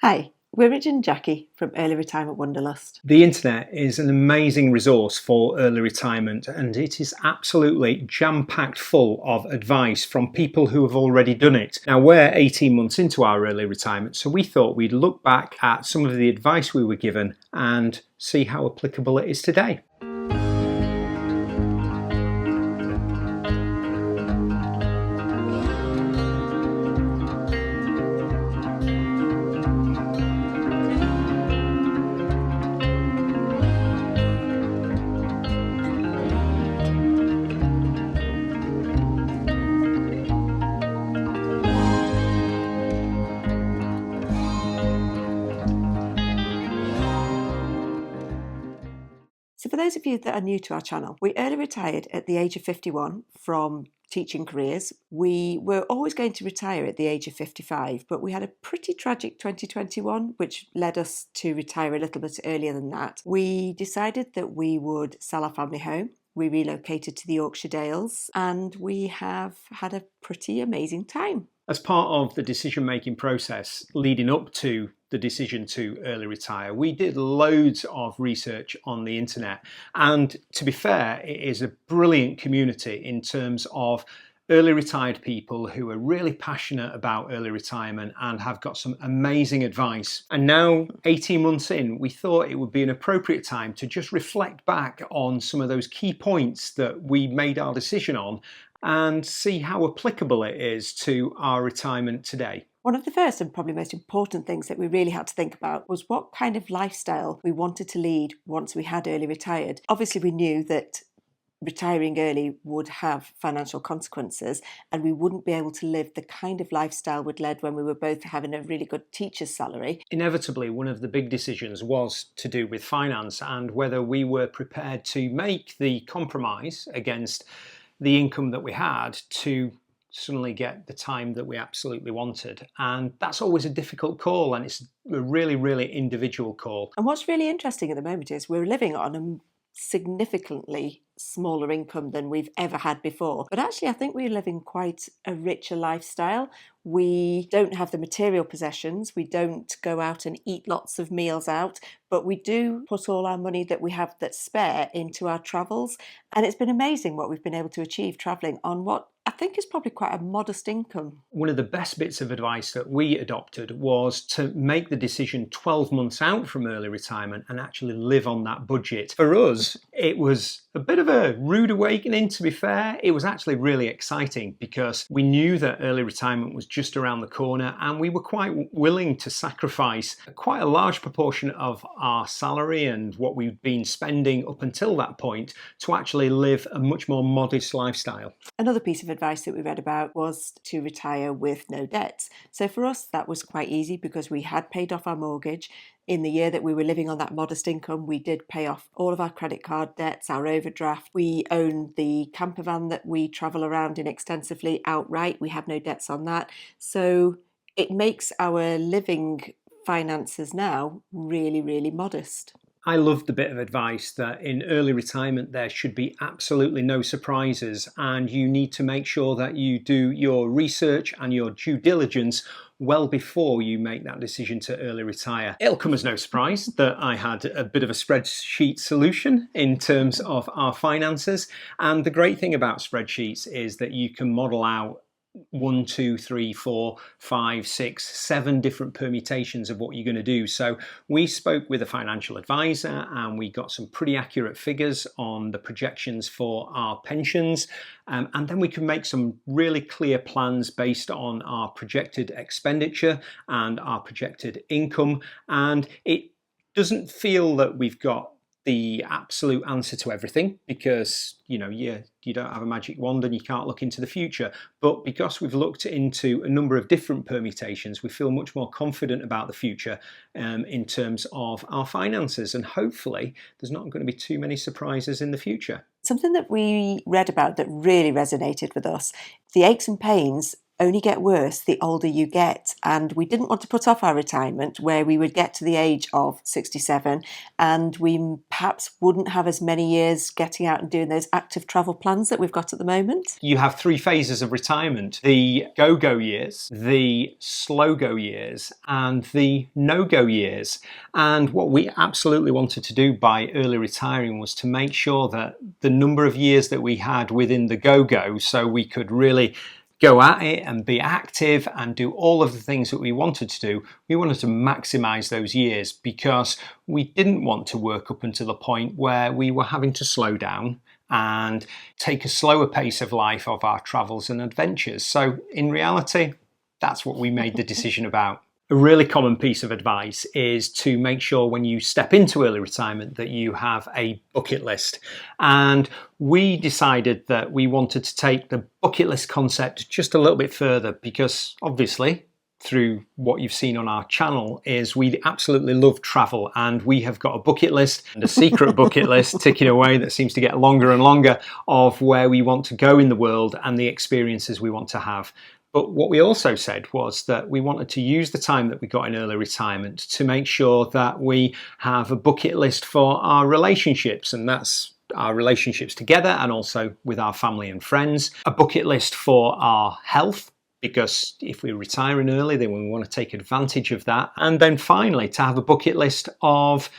Hi, we're Rich and Jackie from Early Retirement Wanderlust. The internet is an amazing resource for early retirement, and it is absolutely jam-packed full of advice from people who have already done it. Now, we're 18 months into our early retirement, so we thought we'd look back at some of the advice we were given and see how applicable it is today. So for those of you that are new to our channel, we early retired at the age of 51 from teaching careers. We were always going to retire at the age of 55, but we had a pretty tragic 2021, which led us to retire a little bit earlier than that. We decided that we would sell our family home. We relocated to the Yorkshire Dales, and we have had a pretty amazing time. As part of the decision-making process leading up to the decision to early retire, we did loads of research on the internet. And to be fair, it is a brilliant community in terms of early retired people who are really passionate about early retirement and have got some amazing advice. And now, 18 months in, we thought it would be an appropriate time to just reflect back on some of those key points that we made our decision on and see how applicable it is to our retirement today. One of the first and probably most important things that we really had to think about was what kind of lifestyle we wanted to lead once we had early retired. Obviously, we knew that retiring early would have financial consequences and we wouldn't be able to live the kind of lifestyle we'd led when we were both having a really good teacher's salary. Inevitably, one of the big decisions was to do with finance and whether we were prepared to make the compromise against the income that we had to suddenly get the time that we absolutely wanted. And that's always a difficult call, and it's a really, really individual call. And what's really interesting at the moment is we're living on a significantly smaller income than we've ever had before. But actually, I think we're living quite a richer lifestyle. We don't have the material possessions. We don't go out and eat lots of meals out, but we do put all our money that we have that's spare into our travels. And it's been amazing what we've been able to achieve travelling on what I think is probably quite a modest income. One of the best bits of advice that we adopted was to make the decision 12 months out from early retirement and actually live on that budget. For us, it was a bit of a rude awakening, to be fair. It was actually really exciting because we knew that early retirement was just around the corner and we were quite willing to sacrifice quite a large proportion of our salary and what we've been spending up until that point to actually live a much more modest lifestyle. Another piece of advice that we read about was to retire with no debts. So for us, that was quite easy because we had paid off our mortgage. In the year that we were living on that modest income, we did pay off all of our credit card debts, our overdraft. We own the camper van that we travel around in extensively outright. We have no debts on that. So it makes our living finances now really, really modest. I love the bit of advice that in early retirement there should be absolutely no surprises, and you need to make sure that you do your research and your due diligence well before you make that decision to early retire. It'll come as no surprise that I had a bit of a spreadsheet solution in terms of our finances, and the great thing about spreadsheets is that you can model out 1, 2, 3, 4, 5, 6, 7 different permutations of what you're going to do. So we spoke with a financial advisor and we got some pretty accurate figures on the projections for our pensions. And then we can make some really clear plans based on our projected expenditure and our projected income. And it doesn't feel that we've got the absolute answer to everything because, you don't have a magic wand and you can't look into the future. But because we've looked into a number of different permutations, we feel much more confident about the future in terms of our finances. And hopefully there's not going to be too many surprises in the future. Something that we read about that really resonated with us, the aches and pains only get worse the older you get. And we didn't want to put off our retirement where we would get to the age of 67 and we perhaps wouldn't have as many years getting out and doing those active travel plans that we've got at the moment. You have 3 phases of retirement: the go-go years, the slow-go years, and the no-go years. And what we absolutely wanted to do by early retiring was to make sure that the number of years that we had within the go-go, so we could really go at it and be active and do all of the things that we wanted to do, we wanted to maximize those years, because we didn't want to work up until the point where we were having to slow down and take a slower pace of life of our travels and adventures. So in reality, that's what we made the decision about. A really common piece of advice is to make sure when you step into early retirement that you have a bucket list. And we decided that we wanted to take the bucket list concept just a little bit further, because obviously, through what you've seen on our channel, is we absolutely love travel, and we have got a bucket list, and a secret bucket list ticking away that seems to get longer and longer, of where we want to go in the world and the experiences we want to have. But what we also said was that we wanted to use the time that we got in early retirement to make sure that we have a bucket list for our relationships, and that's our relationships together and also with our family and friends. A bucket list for our health, because if we're retiring early, then we want to take advantage of that. And then finally, to have a bucket list of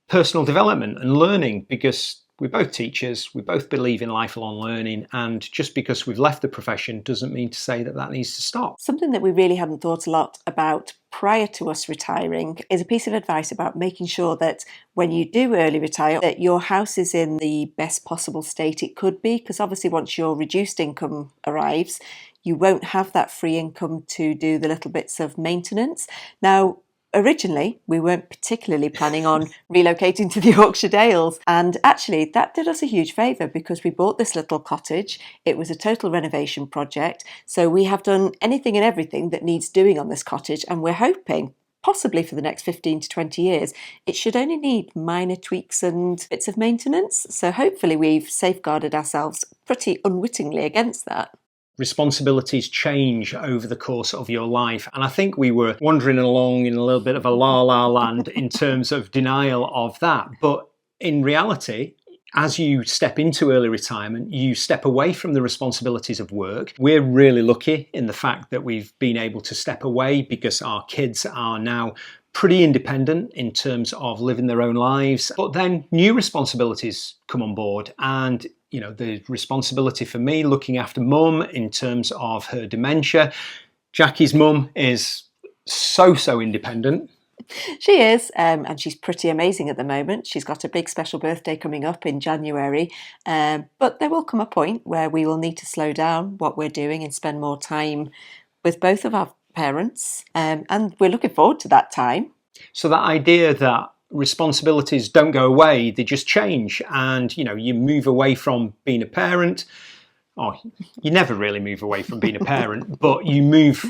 personal development and learning, because we're both teachers, we both believe in lifelong learning, and just because we've left the profession doesn't mean to say that that needs to stop. Something that we really hadn't thought a lot about prior to us retiring is a piece of advice about making sure that when you do early retire, that your house is in the best possible state it could be, because obviously once your reduced income arrives, you won't have that free income to do the little bits of maintenance. Now, originally, we weren't particularly planning on relocating to the Yorkshire Dales. And actually, that did us a huge favour, because we bought this little cottage. It was a total renovation project. So we have done anything and everything that needs doing on this cottage. And we're hoping, possibly for the next 15 to 20 years, it should only need minor tweaks and bits of maintenance. So hopefully we've safeguarded ourselves pretty unwittingly against that. Responsibilities change over the course of your life. And I think we were wandering along in a little bit of a la-la land in terms of denial of that. But in reality, as you step into early retirement, you step away from the responsibilities of work. We're really lucky in the fact that we've been able to step away, because our kids are now pretty independent in terms of living their own lives. But then new responsibilities come on board, and the responsibility for me looking after mum in terms of her dementia. Jackie's mum is so independent. She is, and she's pretty amazing at the moment. She's got a big special birthday coming up in January, but there will come a point where we will need to slow down what we're doing and spend more time with both of our parents, and we're looking forward to that time. So that idea that responsibilities don't go away, they just change, and you move away from being a parent, or you never really move away from being a parent, but you move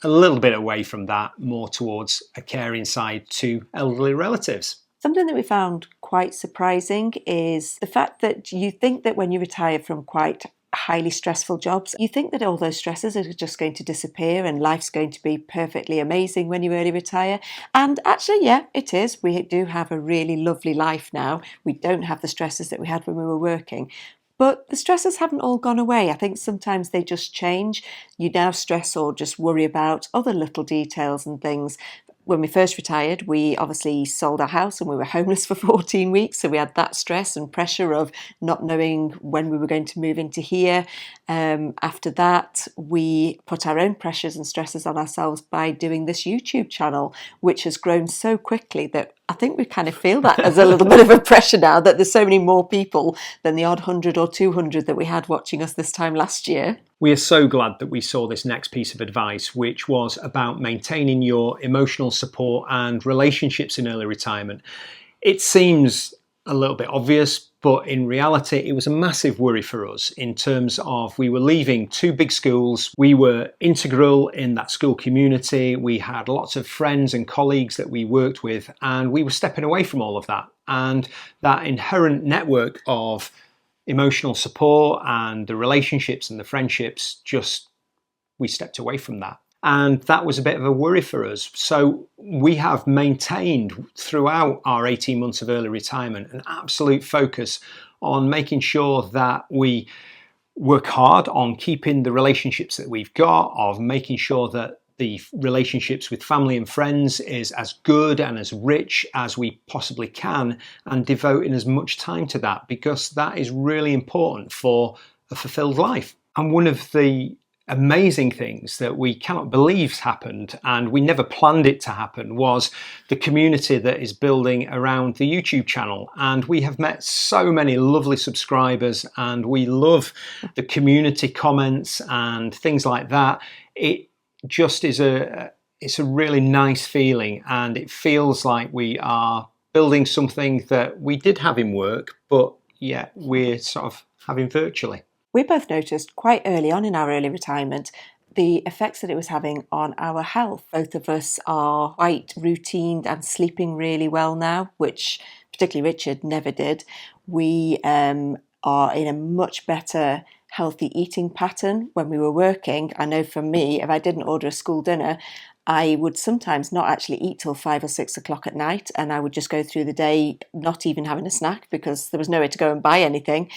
a little bit away from that, more towards a caring side to elderly relatives. Something that we found quite surprising is the fact that you think that when you retire from quite highly stressful jobs, you think that all those stresses are just going to disappear and life's going to be perfectly amazing when you early retire. And actually, yeah, it is. We do have a really lovely life now. We don't have the stresses that we had when we were working. But the stresses haven't all gone away. I think sometimes they just change. You now stress or just worry about other little details and things. When we first retired, we obviously sold our house and we were homeless for 14 weeks. So we had that stress and pressure of not knowing when we were going to move into here. After that, we put our own pressures and stresses on ourselves by doing this YouTube channel, which has grown so quickly that I think we kind of feel that as a little bit of a pressure now, that there's so many more people than the odd 100 or 200 that we had watching us this time last year. We are so glad that we saw this next piece of advice, which was about maintaining your emotional support and relationships in early retirement. It seems a little bit obvious, but in reality, it was a massive worry for us in terms of we were leaving 2 big schools. We were integral in that school community. We had lots of friends and colleagues that we worked with, and we were stepping away from all of that. And that inherent network of emotional support and the relationships and the friendships just we stepped away from that. And that was a bit of a worry for us. So we have maintained throughout our 18 months of early retirement an absolute focus on making sure that we work hard on keeping the relationships that we've got, of making sure that the relationships with family and friends is as good and as rich as we possibly can, and devoting as much time to that, because that is really important for a fulfilled life. And one of the amazing things that we cannot believe happened, and we never planned it to happen, was the community that is building around the YouTube channel. And we have met so many lovely subscribers, and we love the community comments and things like that. It just is it's a really nice feeling, and it feels like we are building something that we did have in work, but yet we're sort of having virtually. We both noticed quite early on in our early retirement the effects that it was having on our health. Both of us are quite routined and sleeping really well now, which particularly Richard never did. We are in a much better healthy eating pattern when we were working. I know for me, if I didn't order a school dinner, I would sometimes not actually eat till 5 or 6 o'clock at night, and I would just go through the day not even having a snack because there was nowhere to go and buy anything.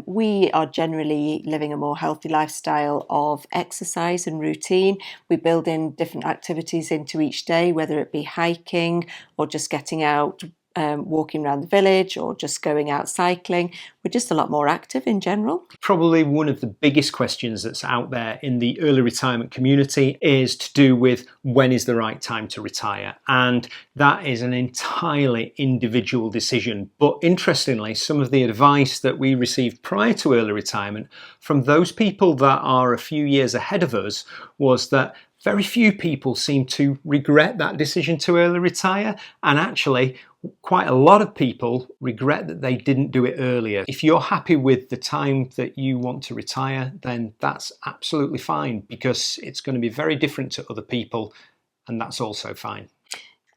We are generally living a more healthy lifestyle of exercise and routine. We build in different activities into each day, whether it be hiking or just getting out, walking around the village, or just going out cycling. We're just a lot more active in general. Probably one of the biggest questions that's out there in the early retirement community is to do with when is the right time to retire. And that is an entirely individual decision. But interestingly, some of the advice that we received prior to early retirement from those people that are a few years ahead of us was that very few people seem to regret that decision to early retire, and actually quite a lot of people regret that they didn't do it earlier. If you're happy with the time that you want to retire, then that's absolutely fine, because it's going to be very different to other people, and that's also fine.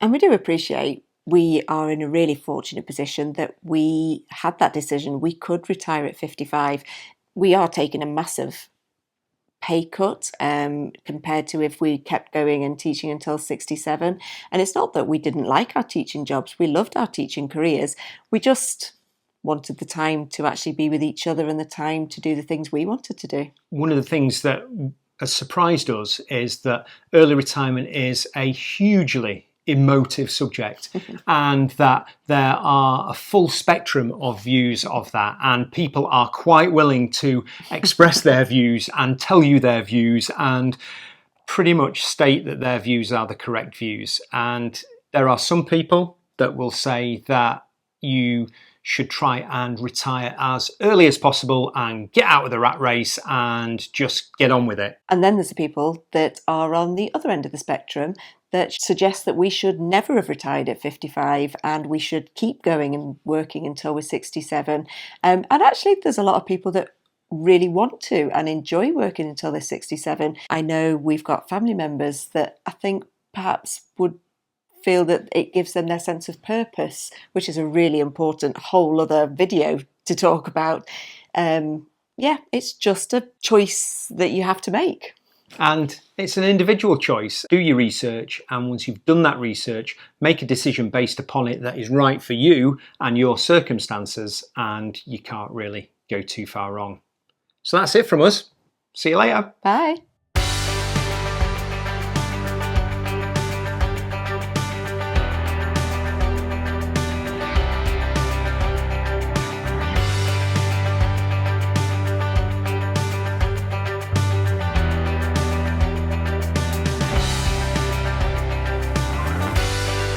And we do appreciate we are in a really fortunate position that we had that decision. We could retire at 55. We are taking a massive pay cut compared to if we kept going and teaching until 67. And it's not that we didn't like our teaching jobs. We loved our teaching careers. We just wanted the time to actually be with each other and the time to do the things we wanted to do. One of the things that has surprised us is that early retirement is a hugely emotive subject, and that there are a full spectrum of views of that, and people are quite willing to express their views and tell you their views and pretty much state that their views are the correct views. And there are some people that will say that you should try and retire as early as possible and get out of the rat race and just get on with it. And then there's the people that are on the other end of the spectrum that suggest that we should never have retired at 55 and we should keep going and working until we're 67. And actually, there's a lot of people that really want to and enjoy working until they're 67. I know we've got family members that I think perhaps would feel that it gives them their sense of purpose, which is a really important whole other video to talk about. It's just a choice that you have to make. And it's an individual choice. Do your research, and once you've done that research, make a decision based upon it that is right for you and your circumstances, and you can't really go too far wrong. So that's it from us. See you later. Bye.